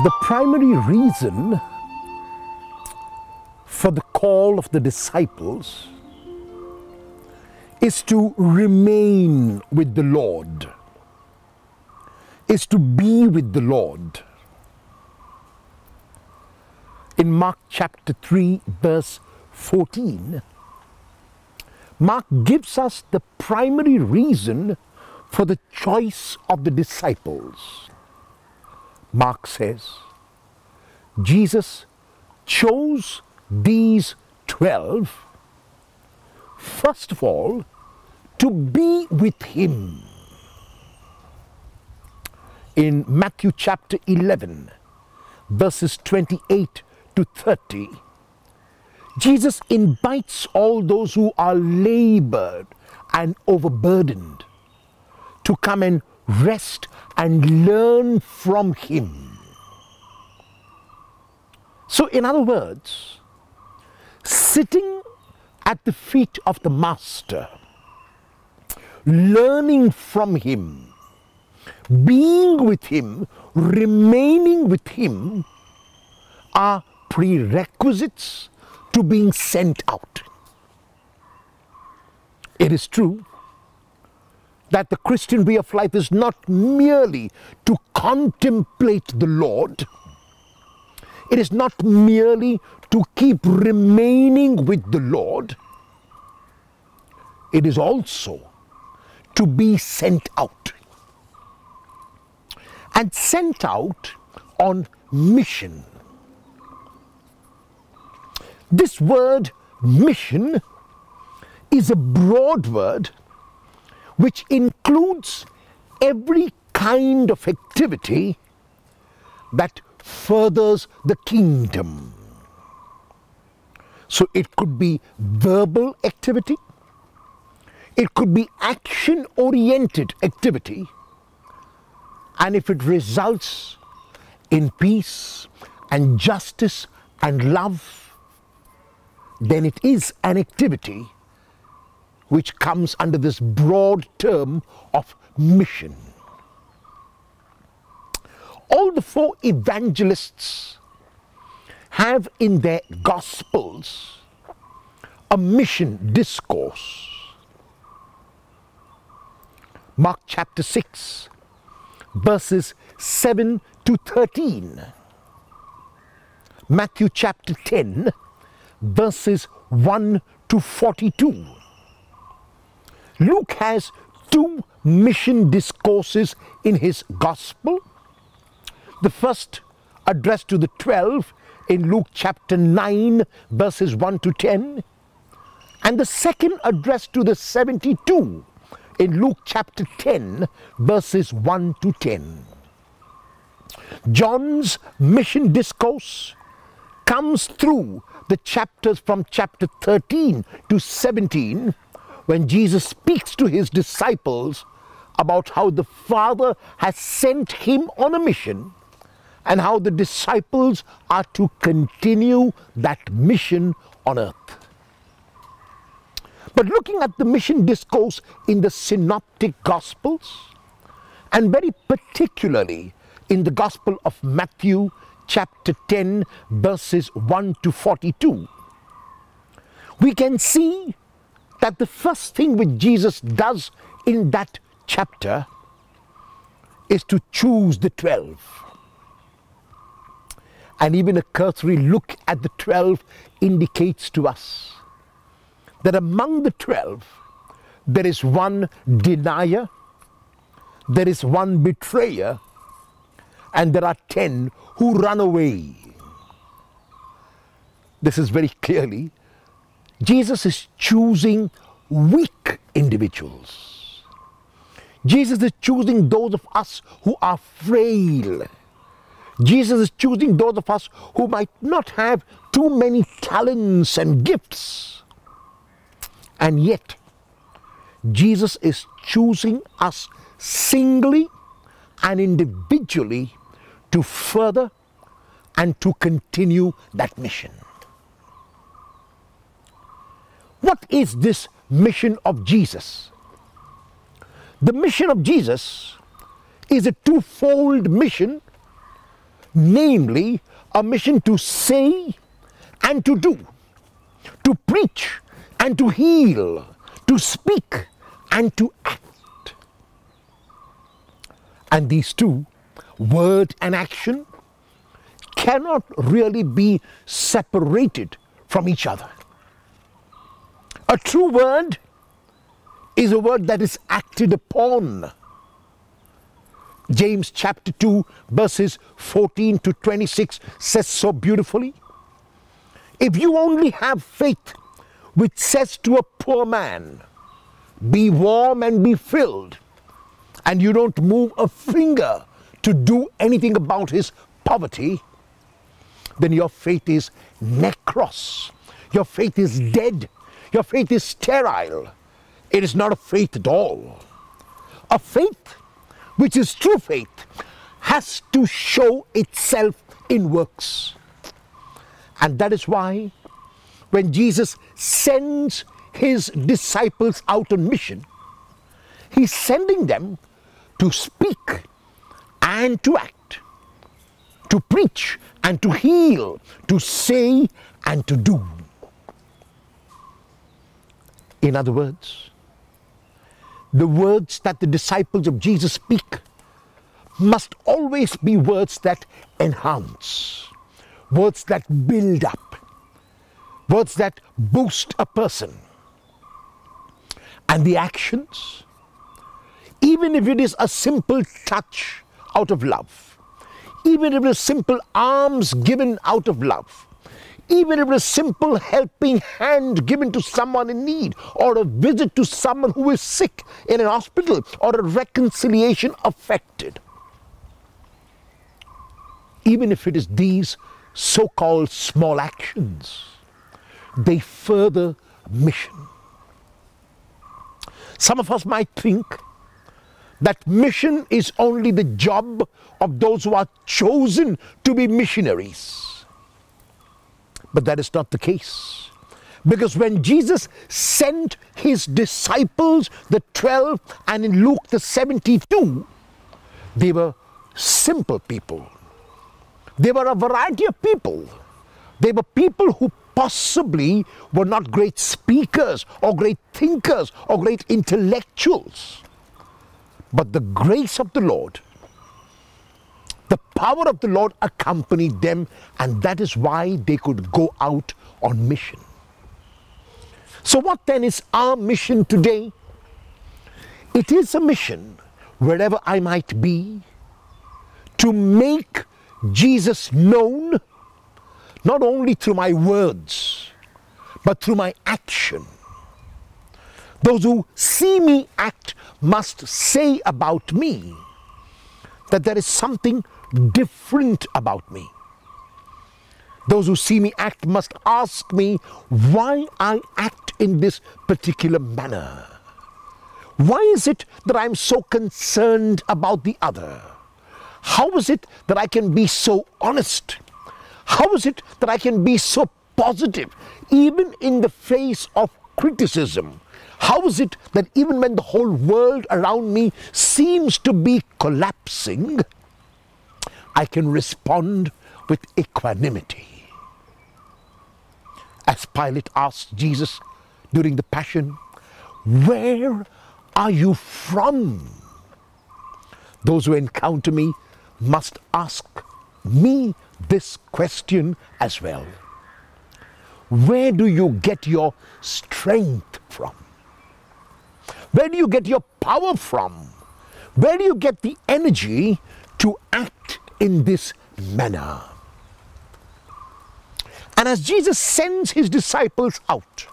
The primary reason for the call of the disciples is to remain with the Lord, is to be with the Lord. In Mark chapter 3, verse 14, Mark gives us the primary reason for the choice of the disciples. Mark says, Jesus chose these 12, first of all, to be with him. In Matthew chapter 11, verses 28 to 30, Jesus invites all those who are labored and overburdened to come and rest and learn from him. So, in other words, sitting at the feet of the Master, learning from him, being with him, remaining with him, are prerequisites to being sent out. It is true that the Christian way of life is not merely to contemplate the Lord. It is not merely to keep remaining with the Lord. It is also to be sent out. And sent out on mission. This word mission is a broad word which includes every kind of activity that furthers the kingdom. So it could be verbal activity, it could be action-oriented activity, and if it results in peace and justice and love, then it is an activity which comes under this broad term of mission. All the four evangelists have in their Gospels a mission discourse. Mark chapter 6, verses 7 to 13. Matthew chapter 10, verses 1 to 42. Luke has two mission discourses in his Gospel. The first addressed to the 12 in Luke chapter 9, verses 1 to 10. And the second addressed to the 72 in Luke chapter 10, verses 1 to 10. John's mission discourse comes through the chapters from chapter 13 to 17, when Jesus speaks to his disciples about how the Father has sent him on a mission and how the disciples are to continue that mission on earth. But looking at the mission discourse in the synoptic Gospels, and very particularly in the Gospel of Matthew chapter 10, verses 1 to 42, we can see that the first thing which Jesus does in that chapter is to choose the 12. And even a cursory look at the 12 indicates to us that among the 12, there is one denier, there is one betrayer, and there are 10 who run away. This is very clearly, Jesus is choosing weak individuals. Jesus is choosing those of us who are frail. Jesus is choosing those of us who might not have too many talents and gifts. And yet, Jesus is choosing us singly and individually to further and to continue that mission. What is this mission of Jesus? The mission of Jesus is a twofold mission namely a mission to say and to do, to preach and to heal, to speak and to act. And these two, word and action, cannot really be separated from each other. A true word is a word that is acted upon. James chapter 2 verses 14 to 26 says so beautifully, if you only have faith which says to a poor man, be warm and be filled, and you don't move a finger to do anything about his poverty, then your faith is necros. Your faith is dead. Your faith is sterile. It is not a faith at all. A faith which is true faith has to show itself in works. And that is why when Jesus sends his disciples out on mission, he's sending them to speak and to act, to preach and to heal, to say and to do. In other words, the words that the disciples of Jesus speak must always be words that enhance, words that build up, words that boost a person. And the actions, even if it is a simple touch out of love, even if it is simple alms given out of love, even if it is a simple helping hand given to someone in need, or a visit to someone who is sick in an hospital, or a reconciliation affected, even if it is these so-called small actions, they further mission. Some of us might think that mission is only the job of those who are chosen to be missionaries. But that is not the case. Because when Jesus sent his disciples, the 12, and in Luke the 72, they were simple people. They were a variety of people. They were people who possibly were not great speakers or great thinkers or great intellectuals. But the grace of the Lord, the power of the Lord accompanied them, and that is why they could go out on mission. So what then is our mission today? It is a mission, wherever I might be, to make Jesus known, not only through my words, but through my action. Those who see me act must say about me that there is something different about me. Those who see me act must ask me why I act in this particular manner. Why is it that I'm so concerned about the other? How is it that I can be so honest? How is it that I can be so positive, even in the face of criticism? How is it that even when the whole world around me seems to be collapsing, I can respond with equanimity? As Pilate asked Jesus during the Passion, "Where are you from?" Those who encounter me must ask me this question as well. Where do you get your strength from? Where do you get your power from? Where do you get the energy to act in this manner? And as Jesus sends his disciples out,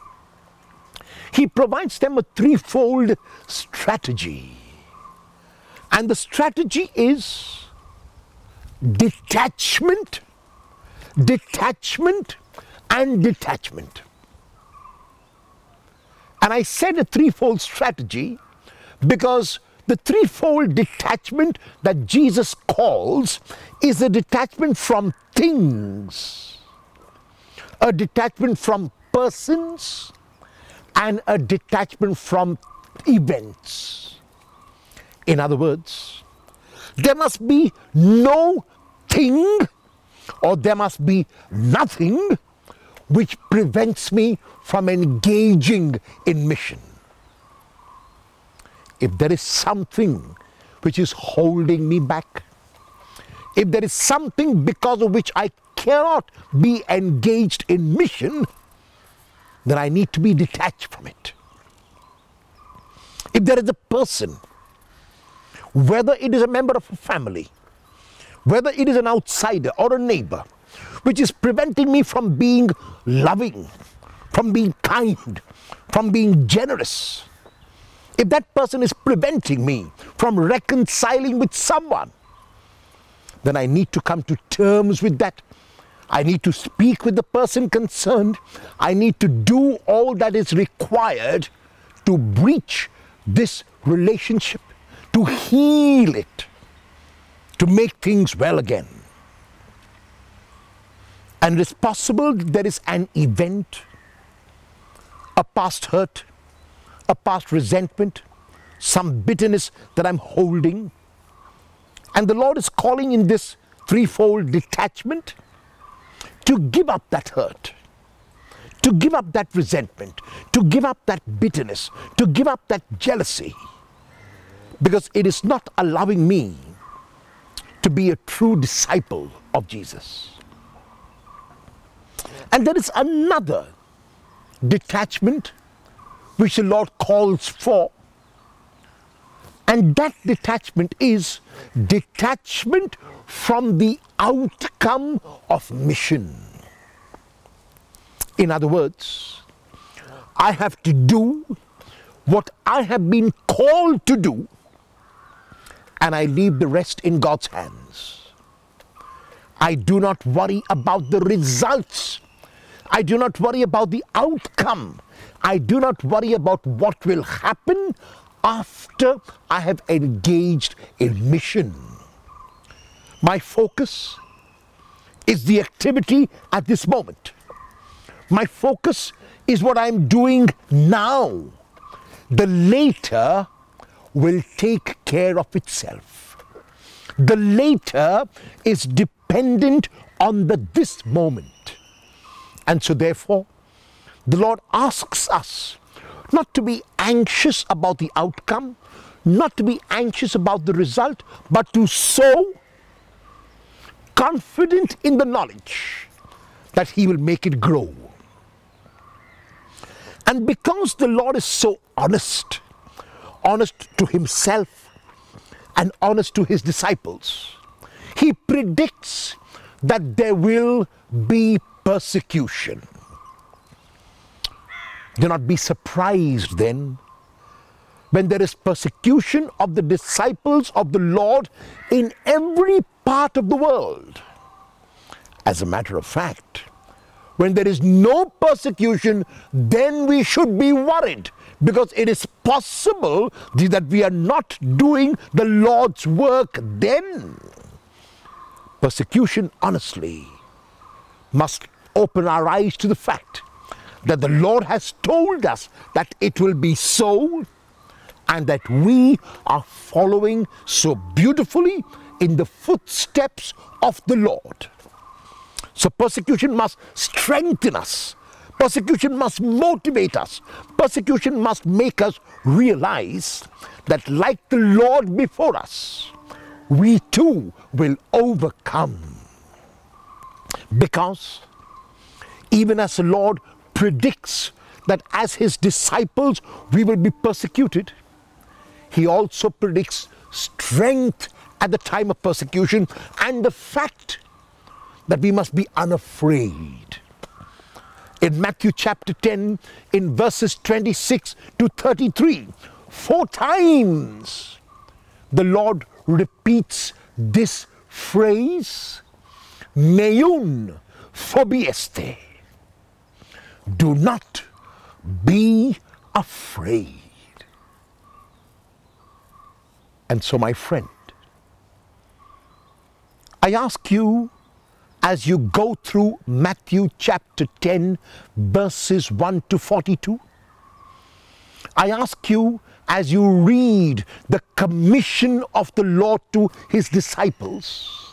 he provides them a threefold strategy. And the strategy is detachment, detachment, and detachment. And I said a threefold strategy because the threefold detachment that Jesus calls is a detachment from things, a detachment from persons, and a detachment from events. In other words, there must be no thing or there must be nothing which prevents me from engaging in mission. If there is something which is holding me back, if there is something because of which I cannot be engaged in mission, then I need to be detached from it. If there is a person, whether it is a member of a family, whether it is an outsider or a neighbor, which is preventing me from being loving, from being kind, from being generous, if that person is preventing me from reconciling with someone, then I need to come to terms with that. I need to speak with the person concerned. I need to do all that is required to breach this relationship, to heal it, to make things well again. And it is possible there is an event, a past hurt, a past resentment, some bitterness that I'm holding. And the Lord is calling in this threefold detachment to give up that hurt, to give up that resentment, to give up that bitterness, to give up that jealousy, because it is not allowing me to be a true disciple of Jesus. And there is another detachment which the Lord calls for, and that detachment is detachment from the outcome of mission. In other words, I have to do what I have been called to do, and I leave the rest in God's hands. I do not worry about the results. I do not worry about the outcome. I do not worry about what will happen after I have engaged in mission. My focus is the activity at this moment. My focus is what I'm doing now. The later will take care of itself. The later is dependent on the this moment. And so therefore, the Lord asks us not to be anxious about the outcome, not to be anxious about the result, but to sow confident in the knowledge that He will make it grow. And because the Lord is so honest, honest to Himself and honest to His disciples, He predicts that there will be persecution. Do not be surprised then when there is persecution of the disciples of the Lord in every part of the world. As a matter of fact, when there is no persecution, then we should be worried, because it is possible that we are not doing the Lord's work then. Persecution, honestly, must open our eyes to the fact that the Lord has told us that it will be so, and that we are following so beautifully in the footsteps of the Lord. So persecution must strengthen us. Persecution must motivate us. Persecution must make us realize that, like the Lord before us, we too will overcome. Because even as the Lord predicts that as His disciples we will be persecuted, He also predicts strength at the time of persecution, and the fact that we must be unafraid. In Matthew chapter 10, in verses 26 to 33, 4 times the Lord repeats this phrase, Meun phobieste. Do not be afraid. And so, my friend, I ask you, as you go through Matthew chapter 10, verses 1 to 42, I ask you, as you read the commission of the Lord to His disciples,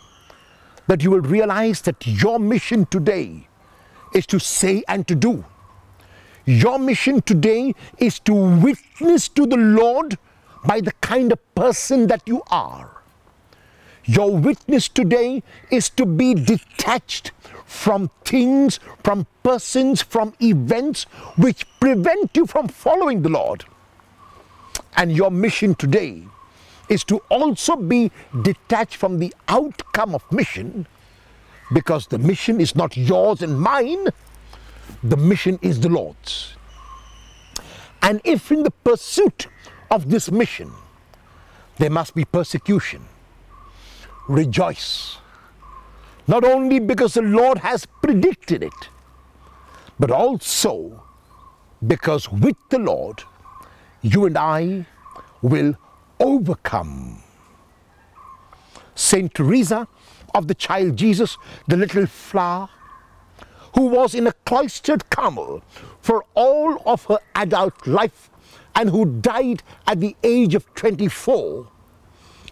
that you will realize that your mission today is to say and to do. Your mission today is to witness to the Lord by the kind of person that you are. Your witness today is to be detached from things, from persons, from events which prevent you from following the Lord. And your mission today is to also be detached from the outcome of mission, because the mission is not yours and mine, the mission is the Lord's. And if in the pursuit of this mission there must be persecution, rejoice, not only because the Lord has predicted it, but also because with the Lord you and I will overcome. Saint Teresa of the Child Jesus, the little flower, who was in a cloistered Carmel for all of her adult life and who died at the age of 24,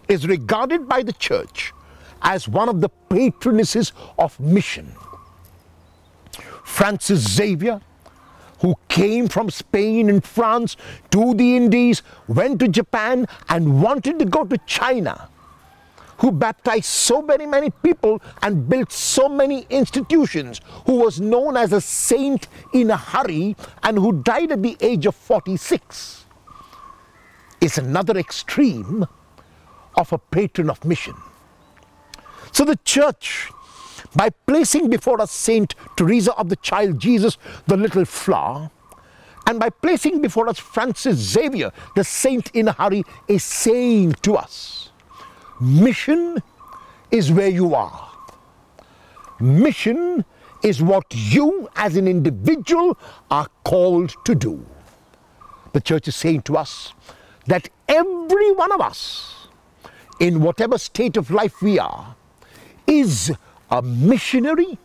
is regarded by the Church as one of the patronesses of mission. Francis Xavier, who came from Spain and France to the Indies, went to Japan and wanted to go to China, who baptized so many people and built so many institutions, who was known as a saint in a hurry and who died at the age of 46, is another extreme of a patron of mission. So the Church, by placing before us Saint Teresa of the Child Jesus, the little flower, and by placing before us Francis Xavier, the saint in a hurry, is saying to us, mission is where you are. Mission is what you as an individual are called to do. The Church is saying to us that every one of us, in whatever state of life we are, is a missionary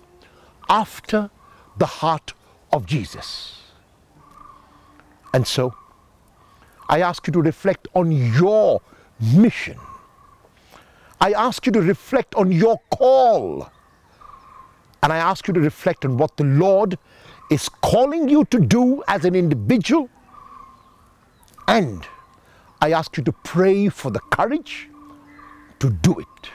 after the heart of Jesus. And so, I ask you to reflect on your mission. I ask you to reflect on your call. And I ask you to reflect on what the Lord is calling you to do as an individual. And I ask you to pray for the courage to do it.